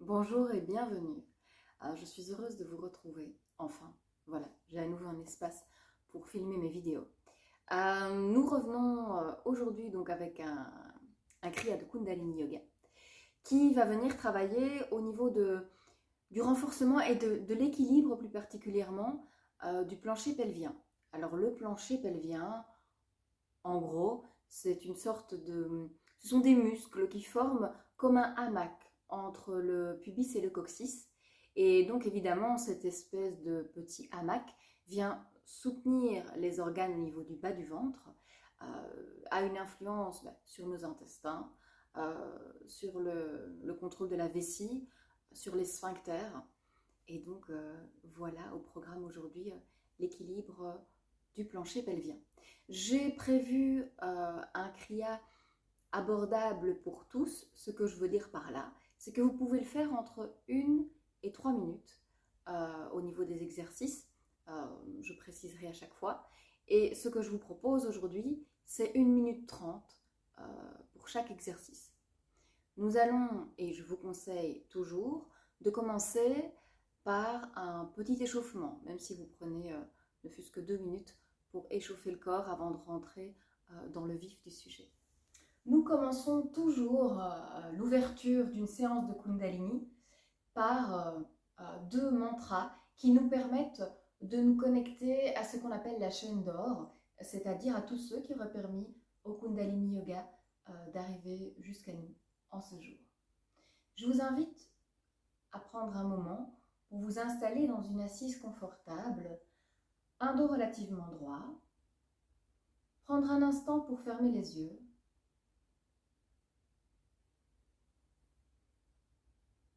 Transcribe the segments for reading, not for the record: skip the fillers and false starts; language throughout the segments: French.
Bonjour et bienvenue. Je suis heureuse de vous retrouver. Enfin, voilà, j'ai à nouveau un espace pour filmer mes vidéos. Nous revenons aujourd'hui donc avec un Kriya de Kundalini Yoga qui va venir travailler au niveau du renforcement et de l'équilibre plus particulièrement du plancher pelvien. Alors le plancher pelvien, en gros, c'est une sorte de... Ce sont des muscles qui forment comme un hamac entre le pubis et le coccyx. Et donc évidemment, cette espèce de petit hamac vient soutenir les organes au niveau du bas du ventre, a une influence sur nos intestins, sur le contrôle de la vessie, sur les sphincters. Et donc voilà au programme aujourd'hui l'équilibre du plancher pelvien. J'ai prévu un kriya abordable pour tous. Ce que je veux dire par là, c'est que vous pouvez le faire entre 1 et 3 minutes au niveau des exercices. Je préciserai à chaque fois. Et ce que je vous propose aujourd'hui, c'est 1 minute 30 pour chaque exercice. Nous allons, et je vous conseille toujours, de commencer par un petit échauffement, même si vous prenez ne fût-ce que 2 minutes pour échauffer le corps avant de rentrer dans le vif du sujet. Nous commençons toujours l'ouverture d'une séance de Kundalini par 2 mantras qui nous permettent de nous connecter à ce qu'on appelle la chaîne d'or, c'est-à-dire à tous ceux qui auraient permis au Kundalini Yoga d'arriver jusqu'à nous en ce jour. Je vous invite à prendre un moment pour vous installer dans une assise confortable, un dos relativement droit, prendre un instant pour fermer les yeux,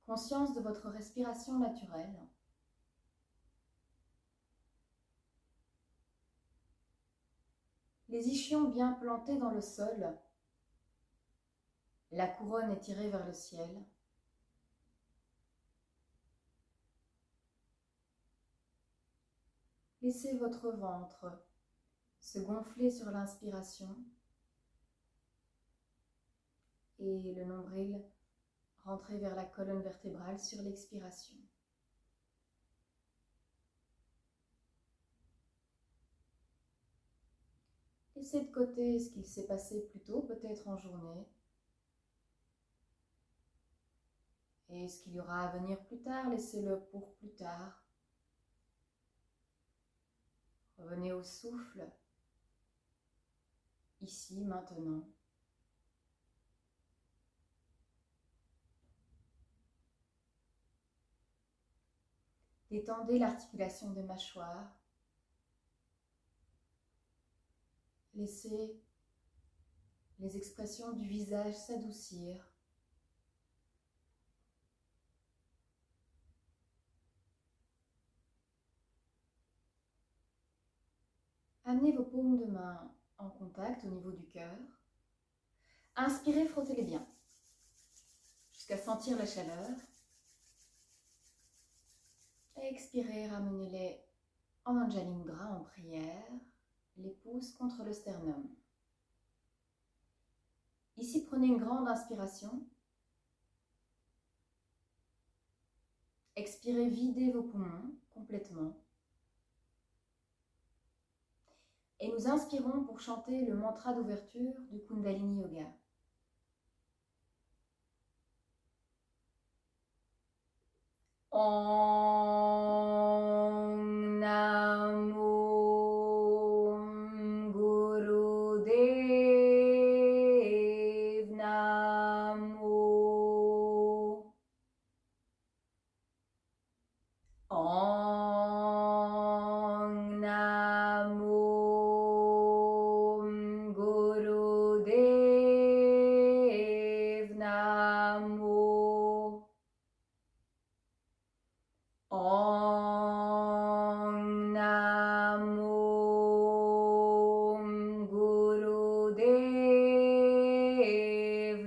conscience de votre respiration naturelle, les ischions bien plantés dans le sol, la couronne étirée vers le ciel. Laissez votre ventre se gonfler sur l'inspiration et le nombril rentrer vers la colonne vertébrale sur l'expiration. Laissez de côté ce qu'il s'est passé plus tôt, peut-être en journée, et ce qu'il y aura à venir plus tard, laissez-le pour plus tard. Revenez au souffle, ici, maintenant. Détendez l'articulation des mâchoires. Laissez les expressions du visage s'adoucir. Amenez vos paumes de main en contact au niveau du cœur. Inspirez, frottez-les bien jusqu'à sentir la chaleur. Expirez, ramenez-les en Anjali Mudra, en prière, les pouces contre le sternum. Ici, prenez une grande inspiration. Expirez, videz vos poumons complètement. Et nous inspirons pour chanter le mantra d'ouverture du Kundalini Yoga. Om Namo Gurudev Namo. Om Namo Gurudev Namo. Om Namo Gurudev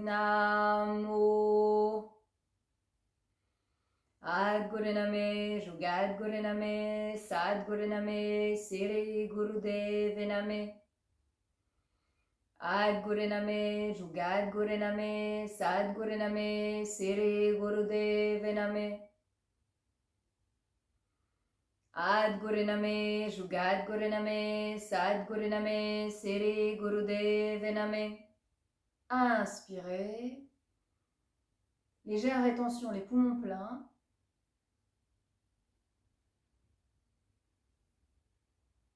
Namo. Adguru Name, Jugadguru Name, Sadguru Name, Siri Gurudev Name. Adguru Name, Jugadguru Name, Sadguru Name, Siri Gurudev Name. Gorename. Ad Gorename, Jugat Gorename, Sad Gorename, Sere Gurudevename. Inspirez. Légère rétention, les poumons pleins.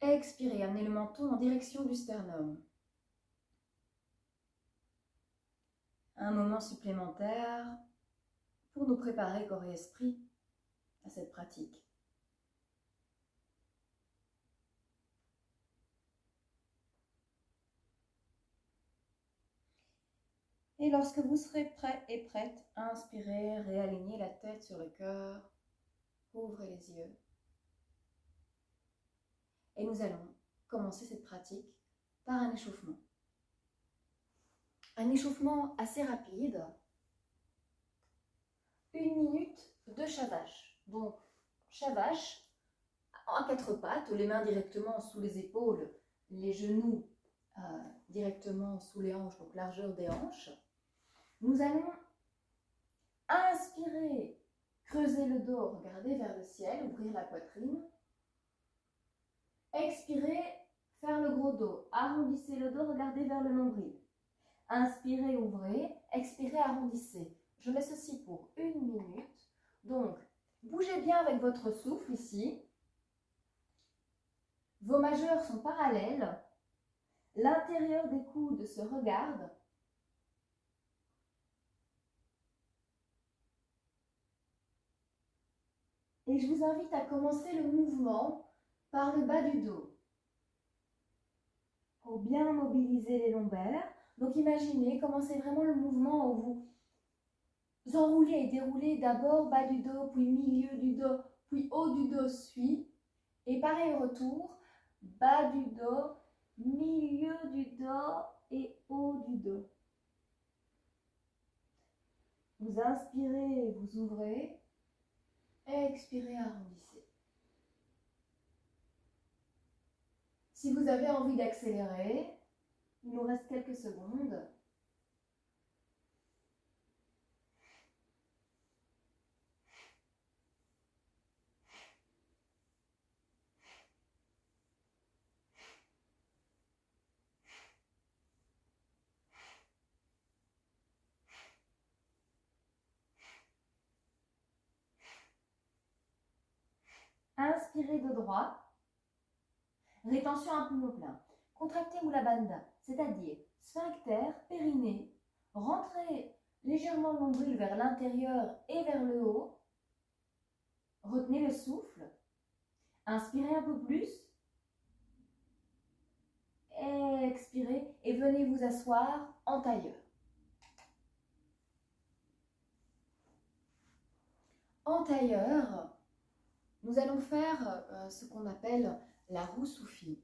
Expirez, amenez le menton en direction du sternum. Un moment supplémentaire pour nous préparer corps et esprit à cette pratique. Et lorsque vous serez prêt et prête, inspirez, réalignez la tête sur le cœur, ouvrez les yeux. Et nous allons commencer cette pratique par un échauffement. Un échauffement assez rapide. 1 minute de Shavash. Donc, Shavash, à 4 pattes, les mains directement sous les épaules, les genoux directement sous les hanches, donc largeur des hanches. Nous allons inspirer, creuser le dos, regarder vers le ciel, ouvrir la poitrine. Expirez, faire le gros dos, arrondissez le dos, regardez vers le nombril. Inspirez, ouvrez, expirez, arrondissez. Je mets ceci pour 1 minute. Donc, bougez bien avec votre souffle ici. Vos majeurs sont parallèles. L'intérieur des coudes se regarde. Et je vous invite à commencer le mouvement par le bas du dos. Pour bien mobiliser les lombaires. Donc imaginez, commencez vraiment le mouvement où vous enroulez et déroulez d'abord bas du dos, puis milieu du dos, puis haut du dos suit. Et pareil retour, bas du dos, milieu du dos et haut du dos. Vous inspirez, vous ouvrez. Expirez, arrondissez. Si vous avez envie d'accélérer, il nous reste quelques secondes. Inspirez de droite. Rétention à poumon plein. Contractez Mula Bandha, c'est-à-dire sphincter, périnée. Rentrez légèrement le nombril vers l'intérieur et vers le haut. Retenez le souffle. Inspirez un peu plus. Expirez et venez vous asseoir en tailleur. En tailleur, nous allons faire ce qu'on appelle la roue soufie.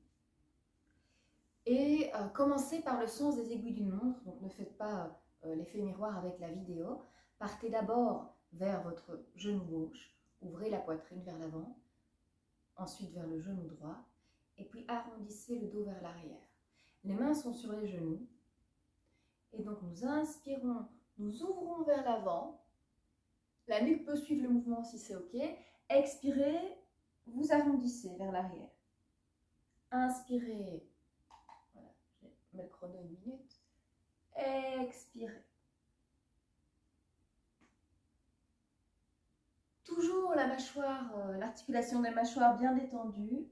Et commencez par le sens des aiguilles d'une montre, donc ne faites pas l'effet miroir avec la vidéo. Partez d'abord vers votre genou gauche, ouvrez la poitrine vers l'avant, ensuite vers le genou droit, et puis arrondissez le dos vers l'arrière. Les mains sont sur les genoux, et donc nous inspirons, nous ouvrons vers l'avant, la nuque peut suivre le mouvement si c'est ok, expirez, vous arrondissez vers l'arrière. Inspirez, voilà, je vais mettre le chrono 1 minute, expirez. Toujours la mâchoire, l'articulation des mâchoires bien détendue.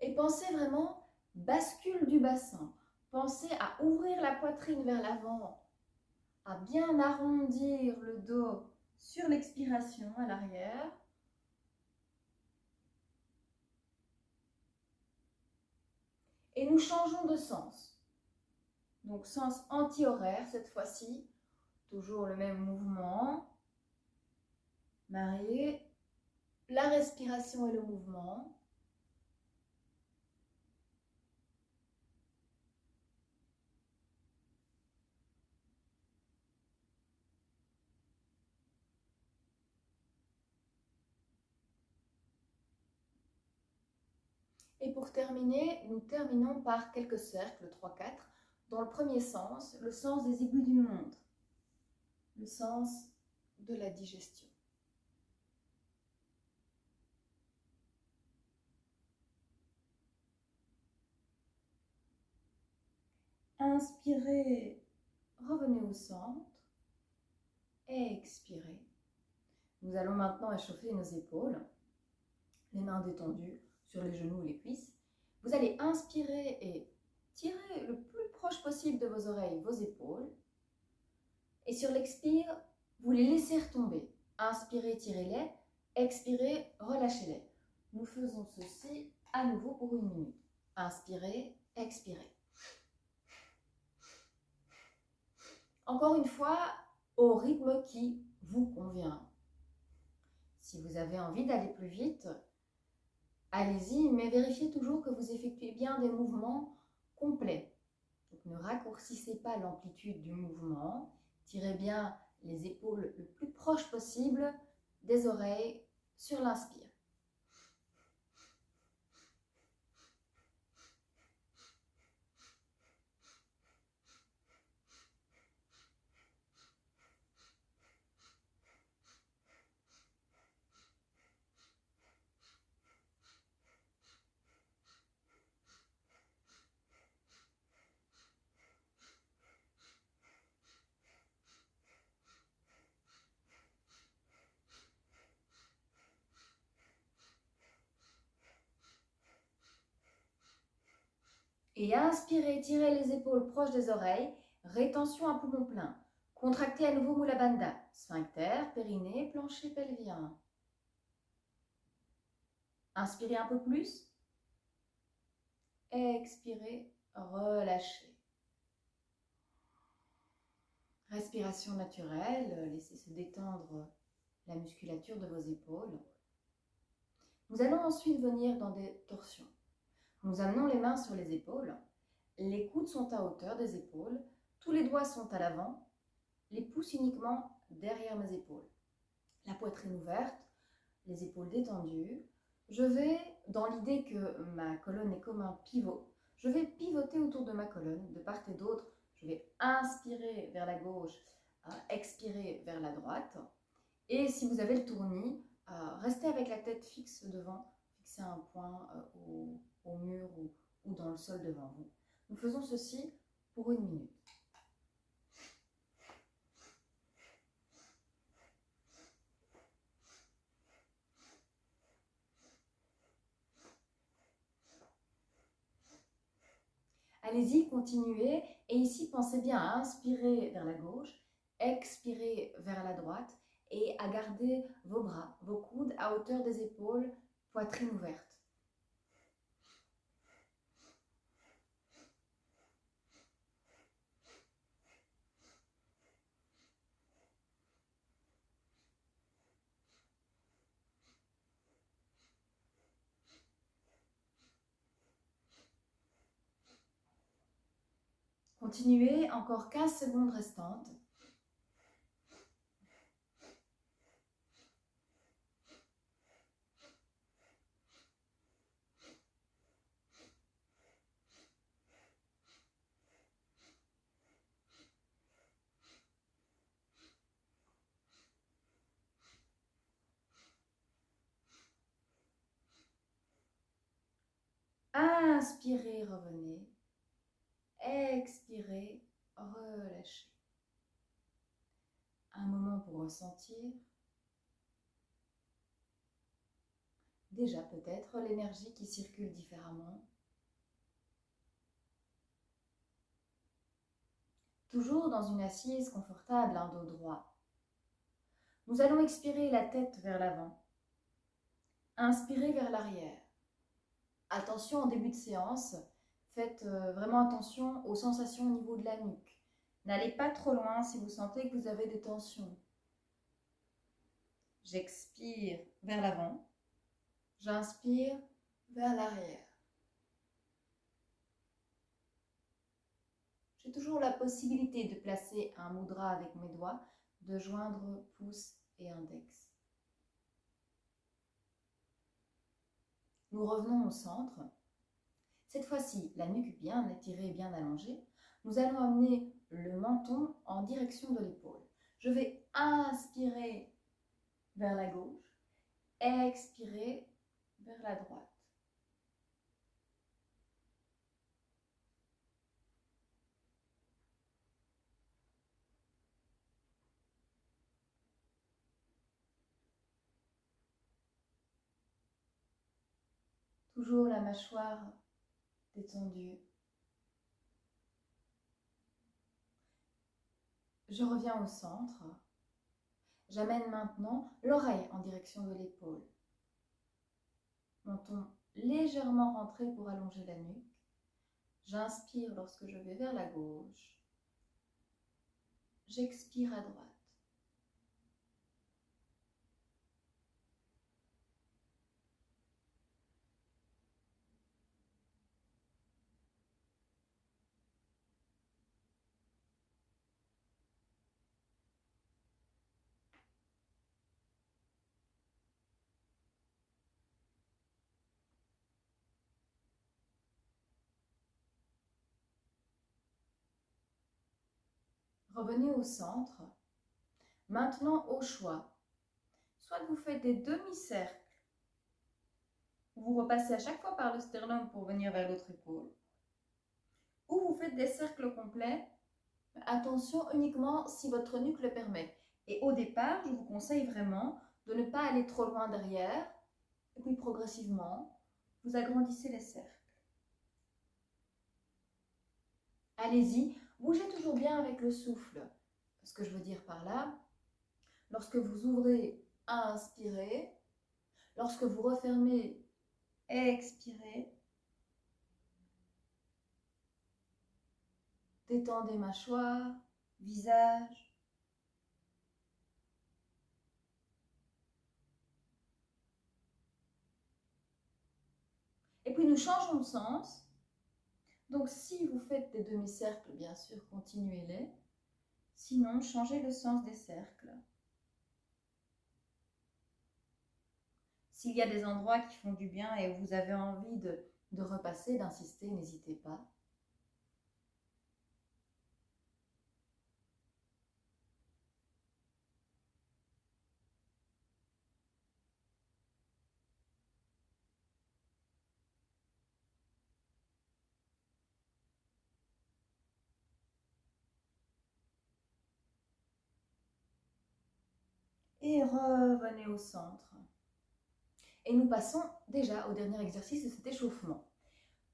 Et pensez vraiment bascule du bassin. Pensez à ouvrir la poitrine vers l'avant, à bien arrondir le dos sur l'expiration à l'arrière. Et nous changeons de sens. Donc sens anti-horaire cette fois-ci. Toujours le même mouvement. Mariez la respiration et le mouvement. Et pour terminer, nous terminons par quelques cercles, 3-4, dans le premier sens, le sens des aiguilles d'une montre. Le sens de la digestion. Inspirez, revenez au centre. Expirez. Nous allons maintenant échauffer nos épaules, les mains détendues sur les genoux ou les cuisses. Vous allez inspirer et tirer le plus proche possible de vos oreilles vos épaules. Et sur l'expire, vous les laissez retomber. Inspirez, tirez-les. Expirez, relâchez-les. Nous faisons ceci à nouveau pour 1 minute. Inspirez, expirez. Encore une fois, au rythme qui vous convient. Si vous avez envie d'aller plus vite, allez-y, mais vérifiez toujours que vous effectuez bien des mouvements complets. Donc, ne raccourcissez pas l'amplitude du mouvement. Tirez bien les épaules le plus proche possible des oreilles sur l'inspire. Et inspirez, tirez les épaules proches des oreilles, rétention à poumon plein. Contractez à nouveau Mula Bandha, sphincter, périnée, plancher pelvien. Inspirez un peu plus. Expirez, relâchez. Respiration naturelle, laissez se détendre la musculature de vos épaules. Nous allons ensuite venir dans des torsions. Nous amenons les mains sur les épaules, les coudes sont à hauteur des épaules, tous les doigts sont à l'avant, les pouces uniquement derrière mes épaules. La poitrine ouverte, les épaules détendues. Je vais, dans l'idée que ma colonne est comme un pivot, je vais pivoter autour de ma colonne, de part et d'autre. Je vais inspirer vers la gauche, expirer vers la droite. Et si vous avez le tournis, restez avec la tête fixe devant, fixez un point au mur ou dans le sol devant vous. Nous faisons ceci pour 1 minute. Allez-y, continuez. Et ici, pensez bien à inspirer vers la gauche, expirer vers la droite et à garder vos bras, vos coudes à hauteur des épaules, poitrine ouverte. Continuez, encore 15 secondes restantes. Inspirez, revenez. Expirez, relâchez. Un moment pour ressentir. Déjà peut-être l'énergie qui circule différemment. Toujours dans une assise confortable, un dos droit. Nous allons expirer la tête vers l'avant. Inspirez vers l'arrière. Attention en début de séance, faites vraiment attention aux sensations au niveau de la nuque. N'allez pas trop loin si vous sentez que vous avez des tensions. J'expire vers l'avant. J'inspire vers l'arrière. J'ai toujours la possibilité de placer un mudra avec mes doigts, de joindre pouce et index. Nous revenons au centre. Cette fois-ci, la nuque bien étirée et bien allongée. Nous allons amener le menton en direction de l'épaule. Je vais inspirer vers la gauche, expirer vers la droite. Toujours la mâchoire détendue. Je reviens au centre. J'amène maintenant l'oreille en direction de l'épaule. Menton légèrement rentré pour allonger la nuque. J'inspire lorsque je vais vers la gauche. J'expire à droite. Revenez au centre. Maintenant au choix. Soit vous faites des demi-cercles, vous repassez à chaque fois par le sternum pour venir vers l'autre épaule, ou vous faites des cercles complets. Attention uniquement si votre nuque le permet. Et au départ, je vous conseille vraiment de ne pas aller trop loin derrière, et puis progressivement, vous agrandissez les cercles. Allez-y, bougez toujours bien avec le souffle. Ce que je veux dire par là, lorsque vous ouvrez, inspirez. Lorsque vous refermez, expirez. Détendez mâchoire, visage. Et puis nous changeons de sens. Donc si vous faites des demi-cercles, bien sûr, continuez-les. Sinon, changez le sens des cercles. S'il y a des endroits qui font du bien et où vous avez envie de repasser, d'insister, n'hésitez pas. Et revenez au centre. Et nous passons déjà au dernier exercice de cet échauffement.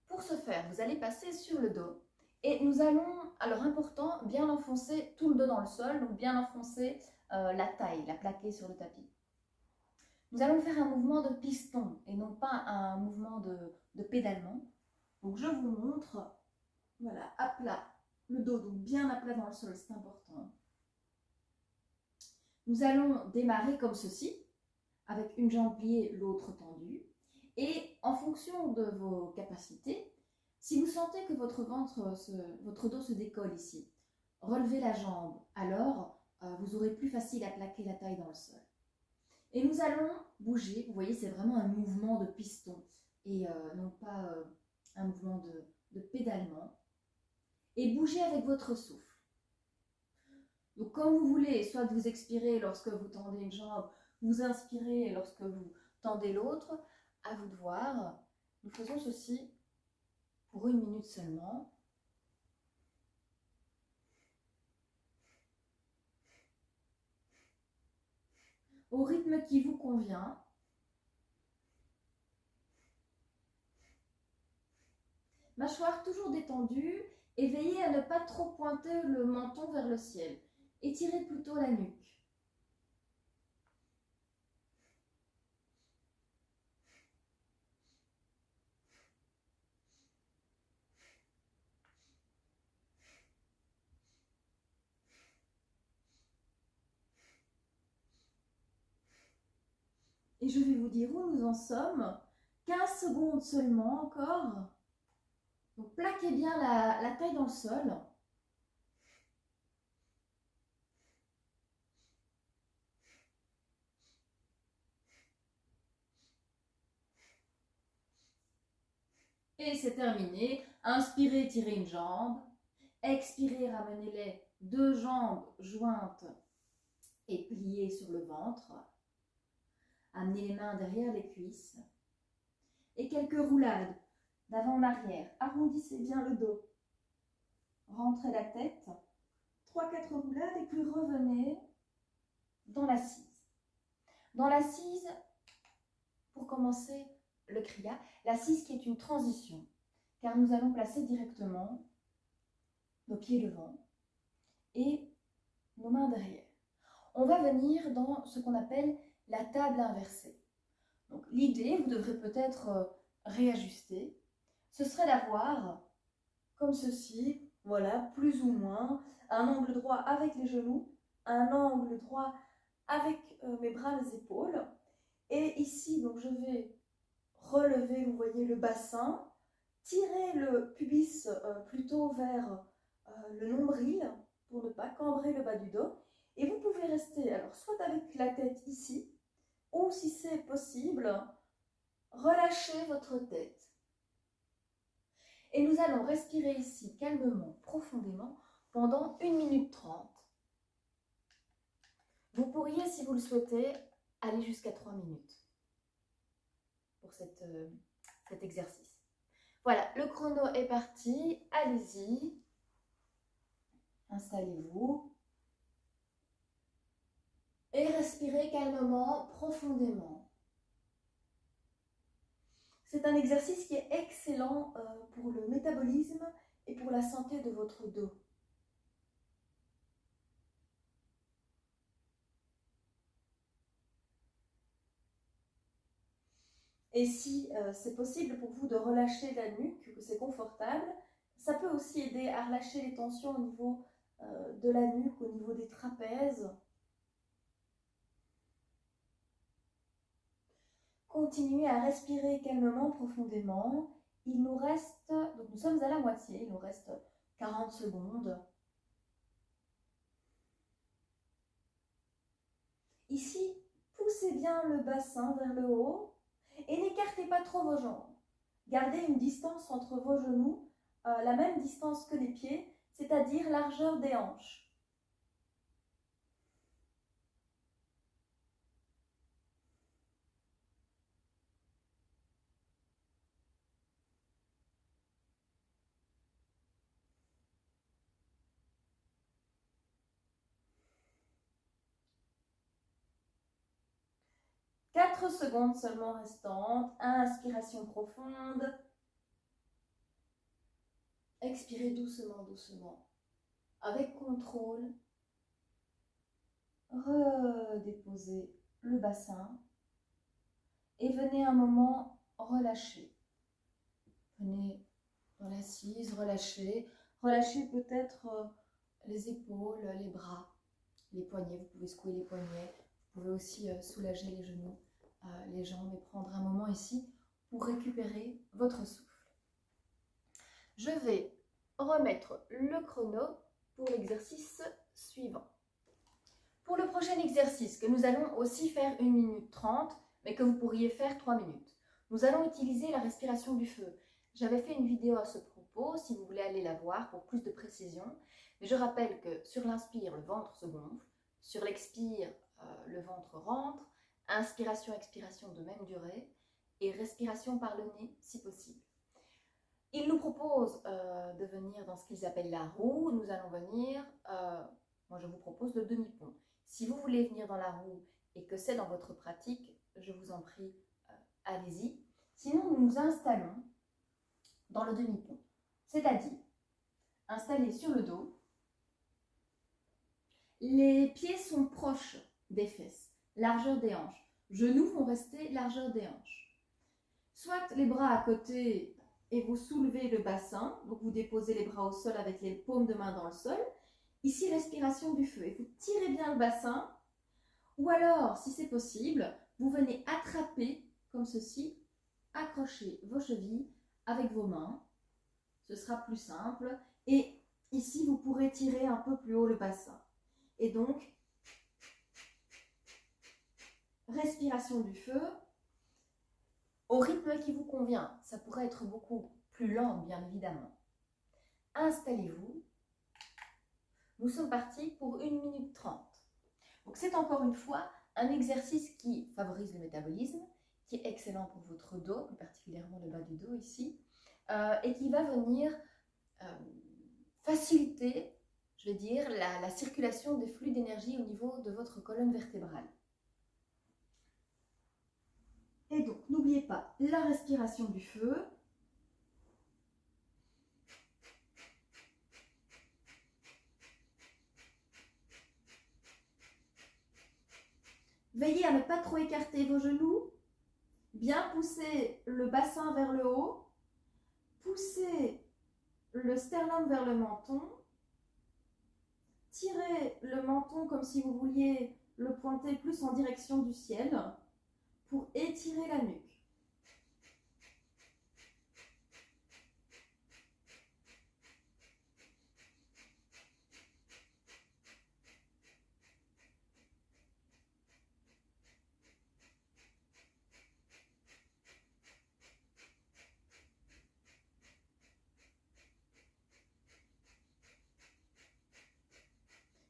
Pour ce faire, vous allez passer sur le dos et nous allons, alors important, bien enfoncer tout le dos dans le sol, donc bien enfoncer la taille, la plaquer sur le tapis. Nous allons faire un mouvement de piston et non pas un mouvement de pédalement. Donc je vous montre, voilà, à plat, le dos, donc bien à plat dans le sol, c'est important. Nous allons démarrer comme ceci, avec une jambe pliée, l'autre tendue. Et en fonction de vos capacités, si vous sentez que votre dos se décolle ici, relevez la jambe, alors vous aurez plus facile à plaquer la taille dans le sol. Et nous allons bouger, vous voyez, c'est vraiment un mouvement de piston et non pas un mouvement de pédalement. Et bougez avec votre souffle. Donc comme vous voulez, soit vous expirez lorsque vous tendez une jambe, vous inspirez lorsque vous tendez l'autre, à vous de voir. Nous faisons ceci pour 1 minute seulement. Au rythme qui vous convient. Mâchoire toujours détendue et veillez à ne pas trop pointer le menton vers le ciel. Étirez plutôt la nuque. Et je vais vous dire où nous en sommes. 15 secondes seulement encore. Donc plaquez bien la taille dans le sol. Et c'est terminé. Inspirez, étirez une jambe. Expirez, ramenez les 2 jambes jointes et pliez sur le ventre. Amenez les mains derrière les cuisses et quelques roulades d'avant en arrière. Arrondissez bien le dos. Rentrez la tête. 3-4 roulades et puis revenez dans l'assise. Dans l'assise, pour commencer le kriya, l'assise qui est une transition, car nous allons placer directement nos pieds devant et nos mains derrière. On va venir dans ce qu'on appelle la table inversée. Donc l'idée, vous devrez peut-être réajuster, ce serait d'avoir comme ceci, voilà, plus ou moins, un angle droit avec les genoux, un angle droit avec mes bras, les épaules. Et ici, donc je vais relever, vous voyez, le bassin, tirer le pubis plutôt vers le nombril pour ne pas cambrer le bas du dos. Et vous pouvez rester, alors soit avec la tête ici, ou si c'est possible, relâchez votre tête. Et nous allons respirer ici calmement, profondément, pendant 1 minute 30. Vous pourriez, si vous le souhaitez, aller jusqu'à 3 minutes pour cet exercice. Voilà, le chrono est parti. Allez-y. Installez-vous. Et respirez calmement, profondément. C'est un exercice qui est excellent pour le métabolisme et pour la santé de votre dos. Et si c'est possible pour vous de relâcher la nuque, que c'est confortable, ça peut aussi aider à relâcher les tensions au niveau de la nuque, au niveau des trapèzes. Continuez à respirer calmement, profondément. Il nous reste, donc nous sommes à la moitié, il nous reste 40 secondes. Ici, poussez bien le bassin vers le haut et n'écartez pas trop vos jambes. Gardez une distance entre vos genoux, la même distance que les pieds, c'est-à-dire largeur des hanches. « 4 secondes seulement restantes. Inspiration profonde. Expirez doucement, doucement. Avec contrôle. Redéposez le bassin. Et venez un moment relâcher. Venez dans l'assise, relâchez. Relâchez peut-être les épaules, les bras, les poignets. Vous pouvez secouer les poignets. Vous pouvez aussi soulager les genoux, les jambes et prendre un moment ici pour récupérer votre souffle. Je vais remettre le chrono pour l'exercice suivant. Pour le prochain exercice, que nous allons aussi faire 1 minute 30, mais que vous pourriez faire 3 minutes, nous allons utiliser la respiration du feu. J'avais fait une vidéo à ce propos, si vous voulez aller la voir pour plus de précision. Mais je rappelle que sur l'inspire, le ventre se gonfle. Sur l'expire, le ventre rentre. Inspiration, expiration de même durée. Et respiration par le nez, si possible. Ils nous proposent de venir dans ce qu'ils appellent la roue. Nous allons venir, moi je vous propose le demi-pont. Si vous voulez venir dans la roue et que c'est dans votre pratique, je vous en prie, allez-y. Sinon, nous nous installons dans le demi-pont, c'est-à-dire installés sur le dos. Les pieds sont proches des fesses, largeur des hanches. Genoux vont rester largeur des hanches. Soit les bras à côté et vous soulevez le bassin, donc vous déposez les bras au sol avec les paumes de main dans le sol. Ici, respiration du feu. Et vous tirez bien le bassin. Ou alors, si c'est possible, vous venez attraper comme ceci, accrocher vos chevilles avec vos mains. Ce sera plus simple. Et ici, vous pourrez tirer un peu plus haut le bassin. Et donc, respiration du feu, au rythme qui vous convient. Ça pourrait être beaucoup plus lent, bien évidemment. Installez-vous. Nous sommes partis pour 1 minute 30. Donc c'est encore une fois un exercice qui favorise le métabolisme, qui est excellent pour votre dos, plus particulièrement le bas du dos ici, et qui va venir faciliter, je vais dire, la circulation des flux d'énergie au niveau de votre colonne vertébrale. Et donc, n'oubliez pas la respiration du feu. Veillez à ne pas trop écarter vos genoux. Bien pousser le bassin vers le haut. Poussez le sternum vers le menton. Tirez le menton comme si vous vouliez le pointer plus en direction du ciel pour étirer la nuque.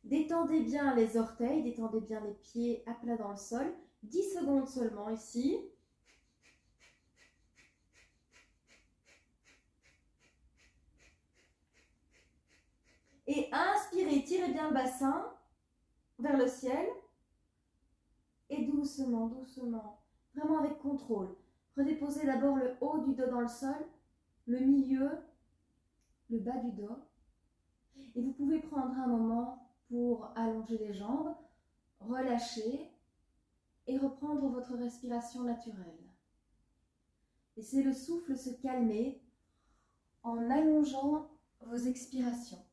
Détendez bien les orteils, détendez bien les pieds à plat dans le sol. 10 secondes seulement ici. Et inspirez, tirez bien le bassin vers le ciel. Et doucement, doucement, vraiment avec contrôle. Redéposez d'abord le haut du dos dans le sol, le milieu, le bas du dos. Et vous pouvez prendre un moment pour allonger les jambes, relâcher et reprendre votre respiration naturelle. Laissez le souffle se calmer en allongeant vos expirations.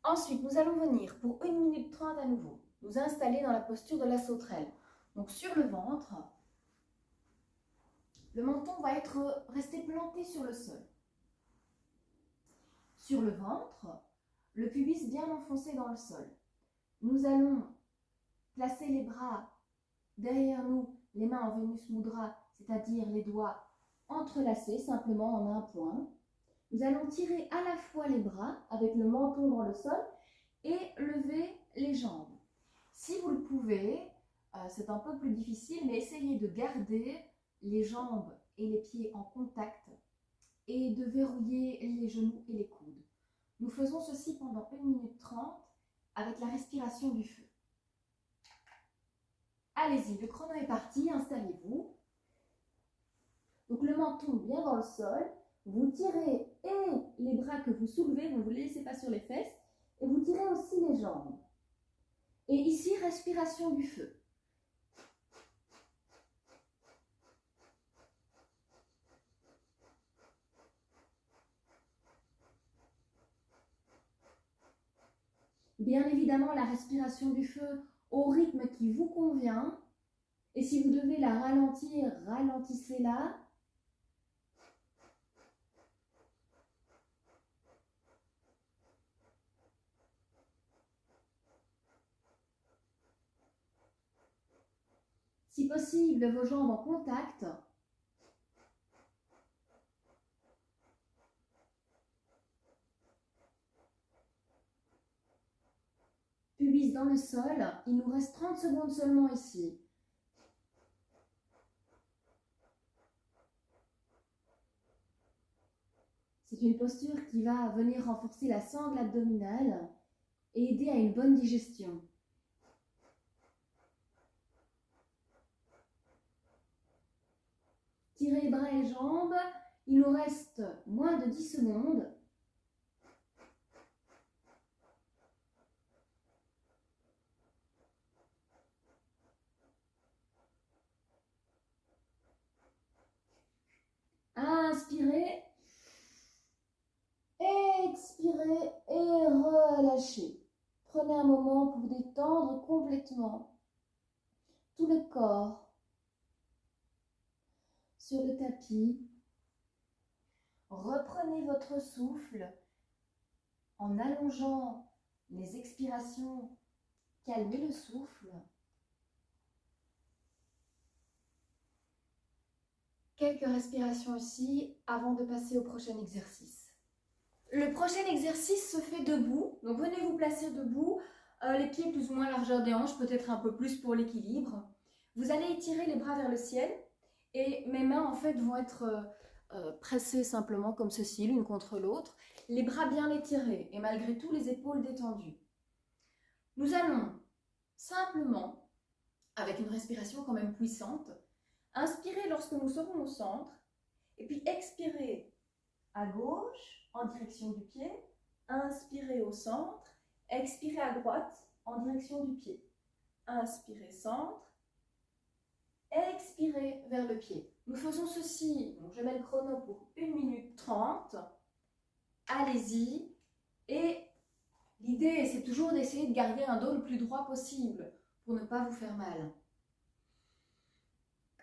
Ensuite, nous allons venir pour 1 minute 30 à nouveau, nous installer dans la posture de la sauterelle. Donc sur le ventre, le menton va rester planté sur le sol. Sur le ventre, le pubis bien enfoncé dans le sol. Nous allons placer les bras derrière nous, les mains en Venus Mudra, c'est-à-dire les doigts entrelacés simplement en un point. Nous allons tirer à la fois les bras avec le menton dans le sol et lever les jambes. Si vous le pouvez, c'est un peu plus difficile, mais essayez de garder les jambes et les pieds en contact et de verrouiller les genoux et les coudes. Nous faisons ceci pendant 1 minute 30 avec la respiration du feu. Allez-y, le chrono est parti, installez-vous. Donc le menton bien dans le sol, vous tirez et les bras que vous soulevez, vous ne vous les laissez pas sur les fesses, et vous tirez aussi les jambes. Et ici, respiration du feu. Bien évidemment, la respiration du feu au rythme qui vous convient. Et si vous devez la ralentir, ralentissez-la. Si possible, vos jambes en contact. Pubis dans le sol. Il nous reste 30 secondes seulement ici. C'est une posture qui va venir renforcer la sangle abdominale et aider à une bonne digestion. Tirez les bras et les jambes. Il nous reste moins de 10 secondes. Inspirez. Expirez et relâchez. Prenez un moment pour détendre complètement tout le corps sur le tapis. Reprenez votre souffle en allongeant les expirations. Calmez le souffle. Quelques respirations ici avant de passer au prochain exercice. Le prochain exercice se fait debout. Donc venez vous placer debout, les pieds plus ou moins largeur des hanches, peut-être un peu plus pour l'équilibre. Vous allez étirer les bras vers le ciel et mes mains en fait vont être pressées simplement comme ceci, l'une contre l'autre. Les bras bien étirés et malgré tout les épaules détendues. Nous allons simplement, avec une respiration quand même puissante, inspirer lorsque nous serons au centre et puis expirer à gauche en direction du pied, inspirez au centre, expirez à droite en direction du pied. Inspirez centre, expirez vers le pied. Nous faisons ceci, donc je mets le chrono pour 1 minute 30. Allez-y. Et l'idée, c'est toujours d'essayer de garder un dos le plus droit possible pour ne pas vous faire mal.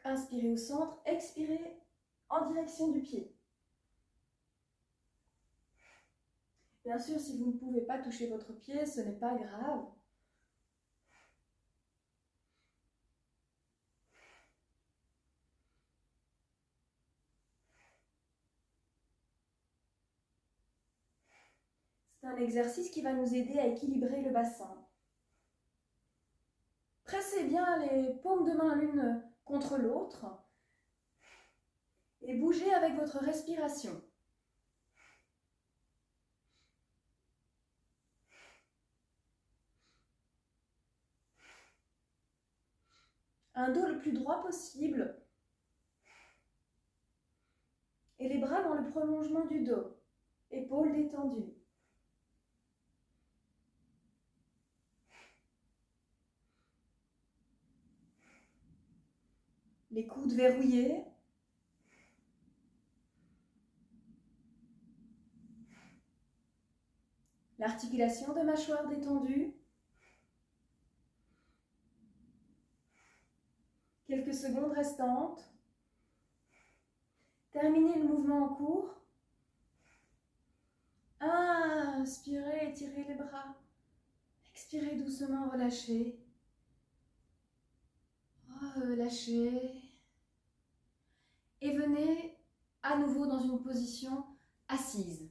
Inspirez au centre, expirez en direction du pied. Bien sûr, si vous ne pouvez pas toucher votre pied, ce n'est pas grave. C'est un exercice qui va nous aider à équilibrer le bassin. Pressez bien les paumes de main l'une contre l'autre et bougez avec votre respiration. Un dos le plus droit possible et les bras dans le prolongement du dos, épaules détendues. Les coudes verrouillés. L'articulation de mâchoire détendue. Quelques secondes restantes. Terminez le mouvement en cours. Inspirez, étirez les bras. Expirez doucement, relâchez. Relâchez. Et venez à nouveau dans une position assise.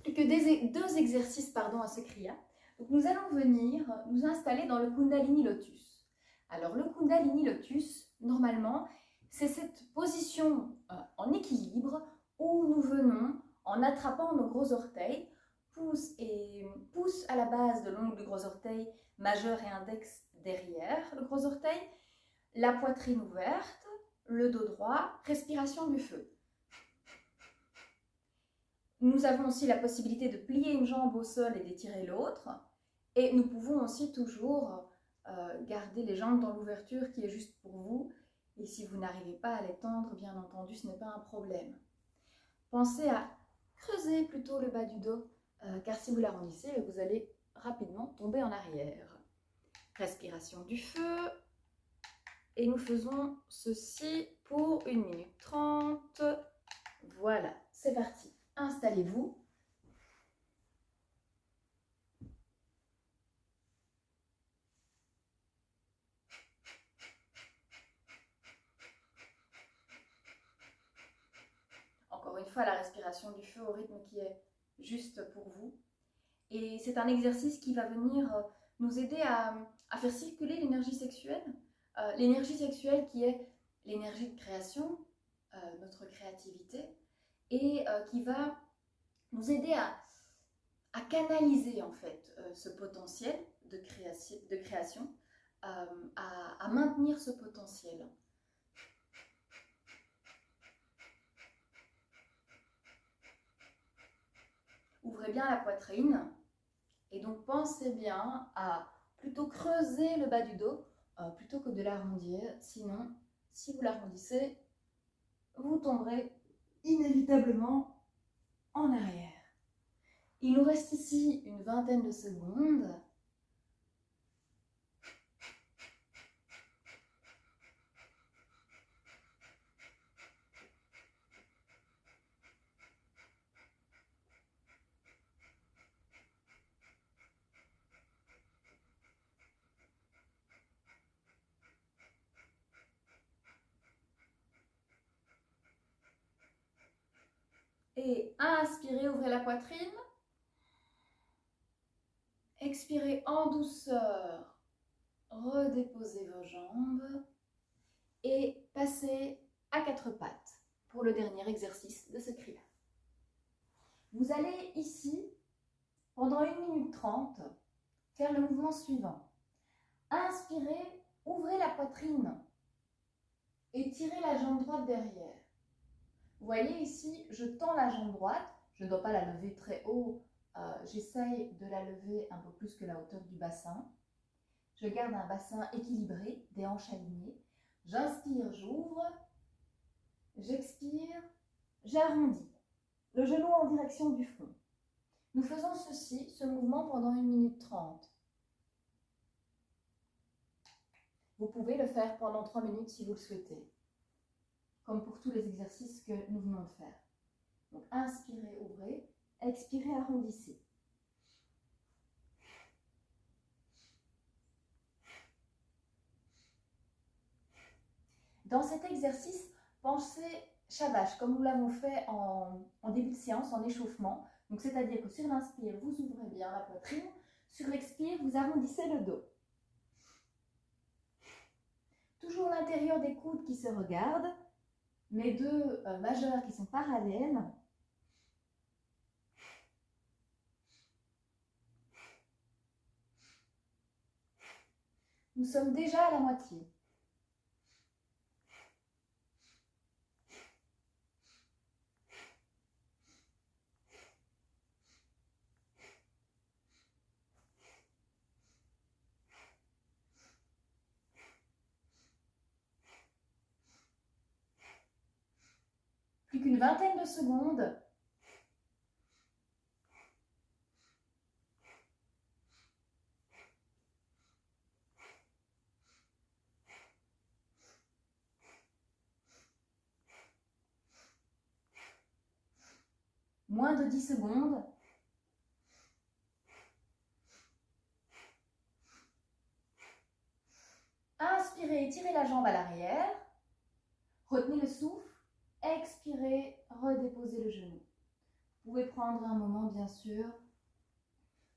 Plus que deux exercices à ce kriya. Donc nous allons venir nous installer dans le Kundalini Lotus. Alors le Kundalini Lotus, normalement, c'est cette position en équilibre où nous venons en attrapant nos gros orteils, pouce à la base de l'ongle du gros orteil majeur et index derrière le gros orteil, la poitrine ouverte, le dos droit, respiration du feu. Nous avons aussi la possibilité de plier une jambe au sol et d'étirer l'autre. Et nous pouvons aussi toujours garder les jambes dans l'ouverture qui est juste pour vous. Et si vous n'arrivez pas à les tendre, bien entendu, ce n'est pas un problème. Pensez à creuser plutôt le bas du dos, car si vous l'arrondissez, vous allez rapidement tomber en arrière. Respiration du feu. Et nous faisons ceci pour 1 minute 30. Voilà, c'est parti. Installez-vous. Encore une fois, la respiration du feu au rythme qui est juste pour vous. Et c'est un exercice qui va venir nous aider à faire circuler l'énergie sexuelle. L'énergie sexuelle qui est l'énergie de création, notre créativité, et qui va nous aider à canaliser en fait ce potentiel de création, à maintenir ce potentiel. Ouvrez bien la poitrine et donc pensez bien à plutôt creuser le bas du dos plutôt que de l'arrondir. Sinon, si vous l'arrondissez, vous tomberez inévitablement en arrière. Il nous reste ici une vingtaine de secondes. Et Et inspirez, ouvrez la poitrine. Expirez en douceur. Redéposez vos jambes. Et passez à quatre pattes pour le dernier exercice de ce cri-là. Vous allez ici, pendant 1 minute 30, faire le mouvement suivant. Inspirez, ouvrez la poitrine et tirez la jambe droite derrière. Vous voyez ici, je tends la jambe droite, je ne dois pas la lever très haut, j'essaye de la lever un peu plus que la hauteur du bassin. Je garde un bassin équilibré, des hanches alignées. J'inspire, j'ouvre, j'expire, j'arrondis. Le genou en direction du front. Nous faisons ceci, ce mouvement pendant 1 minute 30. Vous pouvez le faire pendant 3 minutes si vous le souhaitez, comme pour tous les exercices que nous venons de faire. Donc inspirez, ouvrez, expirez, arrondissez. Dans cet exercice, pensez shabash, comme nous l'avons fait en début de séance, en échauffement. Donc, c'est-à-dire que sur l'inspire, vous ouvrez bien la poitrine. Sur l'expire, vous arrondissez le dos. Toujours l'intérieur des coudes qui se regardent. Mes deux majeurs qui sont parallèles. Nous sommes déjà à la moitié. Plus qu'une vingtaine de secondes. Moins de 10 secondes. Inspirez, tirez la jambe à l'arrière. Retenez le souffle. Expirez, redéposez le genou. Vous pouvez prendre un moment, bien sûr,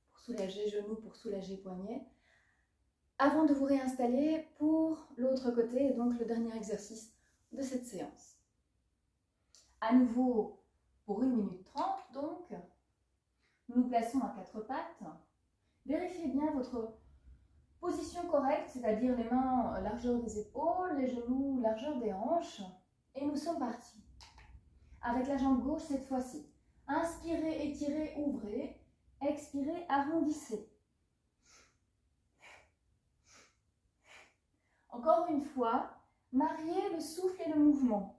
pour soulager genou, pour soulager poignet, avant de vous réinstaller pour l'autre côté, et donc le dernier exercice de cette séance. À nouveau, pour 1 minute 30, donc, nous nous plaçons à quatre pattes. Vérifiez bien votre position correcte, c'est-à-dire les mains largeur des épaules, les genoux largeur des hanches. Et nous sommes partis. Avec la jambe gauche cette fois-ci. Inspirez, étirez, ouvrez. Expirez, arrondissez. Encore une fois, mariez le souffle et le mouvement.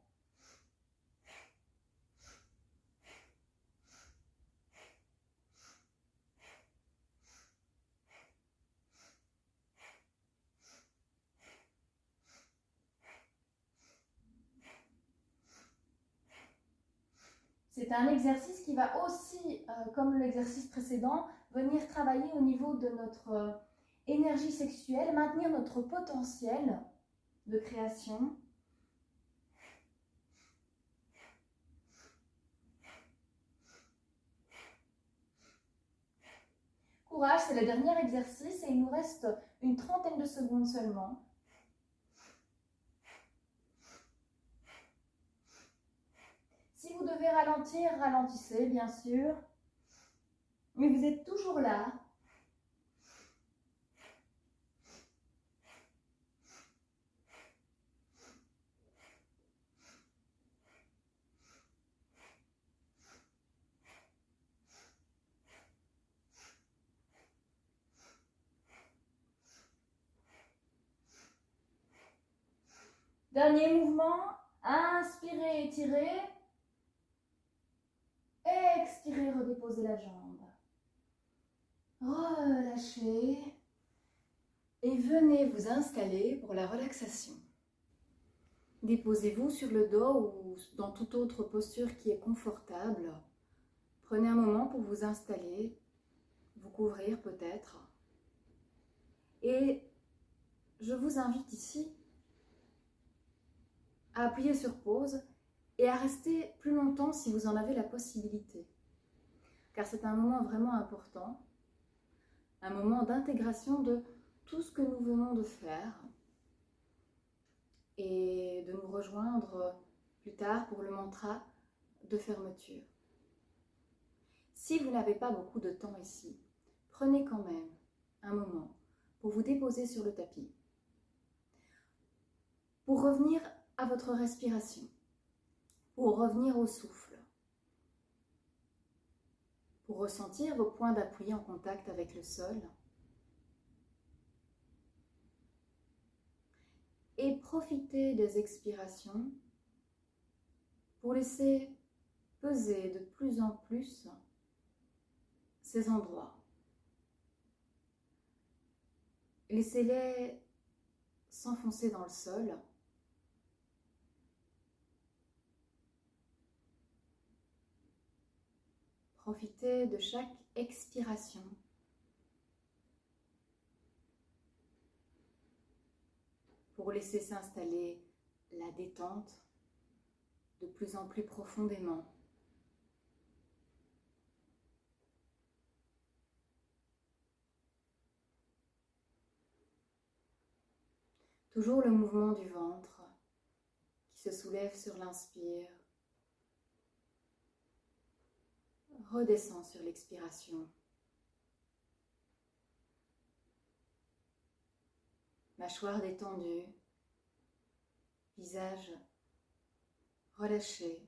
C'est un exercice qui va aussi, comme l'exercice précédent, venir travailler au niveau de notre énergie sexuelle, maintenir notre potentiel de création. Courage, c'est le dernier exercice et il nous reste une trentaine de secondes seulement. Si vous devez ralentir, ralentissez bien sûr, mais vous êtes toujours là. Dernier mouvement, inspirez, étirez. Expirez, redéposez la jambe. Relâchez. Et venez vous installer pour la relaxation. Déposez-vous sur le dos ou dans toute autre posture qui est confortable. Prenez un moment pour vous installer, vous couvrir peut-être. Et je vous invite ici à appuyer sur pause et à rester plus longtemps si vous en avez la possibilité. Car c'est un moment vraiment important, un moment d'intégration de tout ce que nous venons de faire et de nous rejoindre plus tard pour le mantra de fermeture. Si vous n'avez pas beaucoup de temps ici, prenez quand même un moment pour vous déposer sur le tapis, pour revenir à votre respiration, pour revenir au souffle, pour ressentir vos points d'appui en contact avec le sol et profiter des expirations pour laisser peser de plus en plus ces endroits. Laissez-les s'enfoncer dans le sol. Profitez de chaque expiration pour laisser s'installer la détente de plus en plus profondément. Toujours le mouvement du ventre qui se soulève sur l'inspire, redescend sur l'expiration. Mâchoire détendue, visage relâché.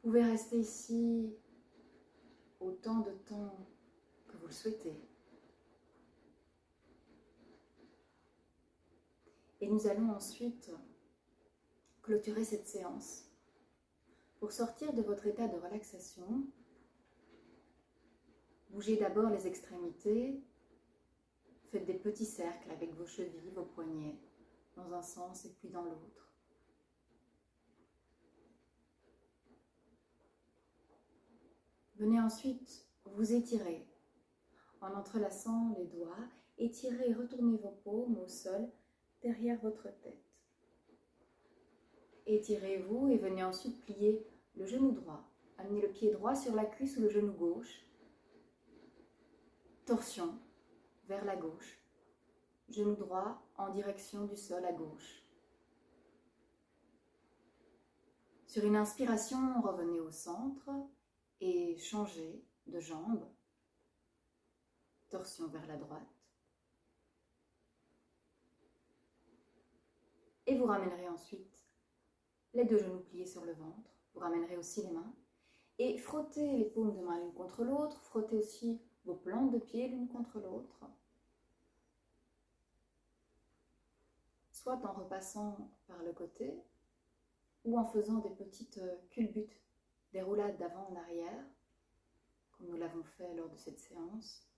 Vous pouvez rester ici autant de temps que vous le souhaitez. Et nous allons ensuite clôturer cette séance. Pour sortir de votre état de relaxation, bougez d'abord les extrémités, faites des petits cercles avec vos chevilles, vos poignets, dans un sens et puis dans l'autre. Venez ensuite vous étirer en entrelaçant les doigts, étirez et retournez vos paumes au sol derrière votre tête. Étirez-vous et venez ensuite plier le genou droit. Amenez le pied droit sur la cuisse ou le genou gauche. Torsion vers la gauche. Genou droit en direction du sol à gauche. Sur une inspiration, revenez au centre et changez de jambe. Torsion vers la droite. Et vous ramènerez ensuite les deux genoux pliés sur le ventre. Vous ramènerez aussi les mains. Et frottez les paumes de main l'une contre l'autre. Frottez aussi vos plantes de pied l'une contre l'autre. Soit en repassant par le côté, ou en faisant des petites culbutes, des roulades d'avant en arrière, comme nous l'avons fait lors de cette séance.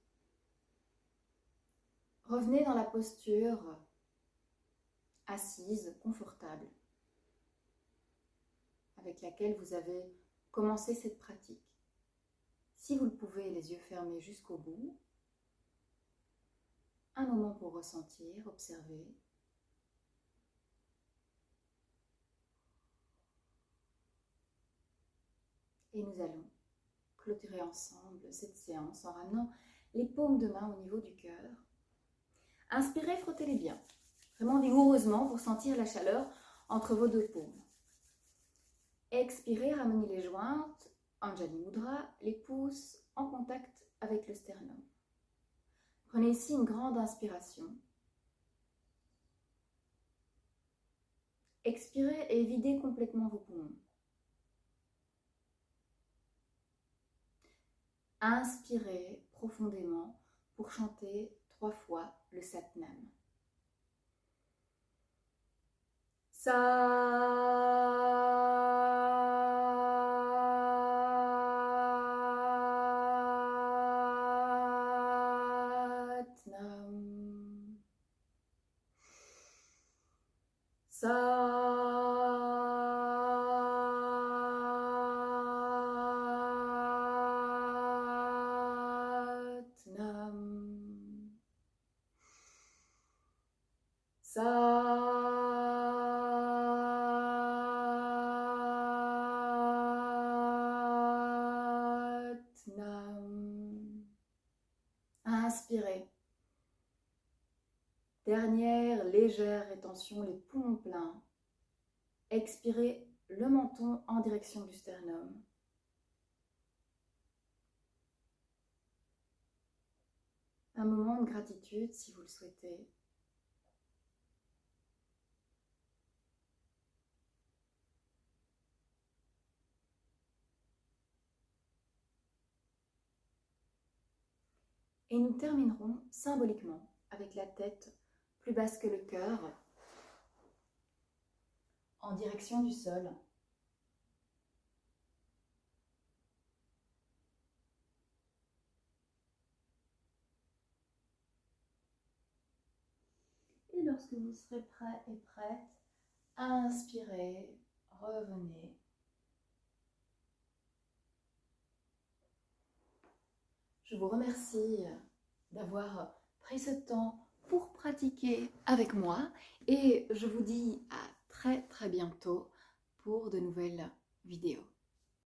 Revenez dans la posture assise, confortable, avec laquelle vous avez commencé cette pratique. Si vous le pouvez, les yeux fermés jusqu'au bout, un moment pour ressentir, observer. Et nous allons clôturer ensemble cette séance en ramenant les paumes de main au niveau du cœur. Inspirez, frottez-les bien, vraiment vigoureusement pour sentir la chaleur entre vos deux paumes. Expirez, ramenez les jointes, Anjali Mudra, les pouces en contact avec le sternum. Prenez ici une grande inspiration. Expirez et videz complètement vos poumons. Inspirez profondément pour chanter 3 fois le Satnam. Satnam. Inspirez. Dernière légère rétention, les poumons pleins. Expirez le menton en direction du sternum. Un moment de gratitude si vous le souhaitez. Et nous terminerons symboliquement avec la tête plus basse que le cœur, en direction du sol. Et lorsque vous serez prêt et prête, inspirez, revenez. Je vous remercie d'avoir pris ce temps pour pratiquer avec moi et je vous dis à très bientôt pour de nouvelles vidéos.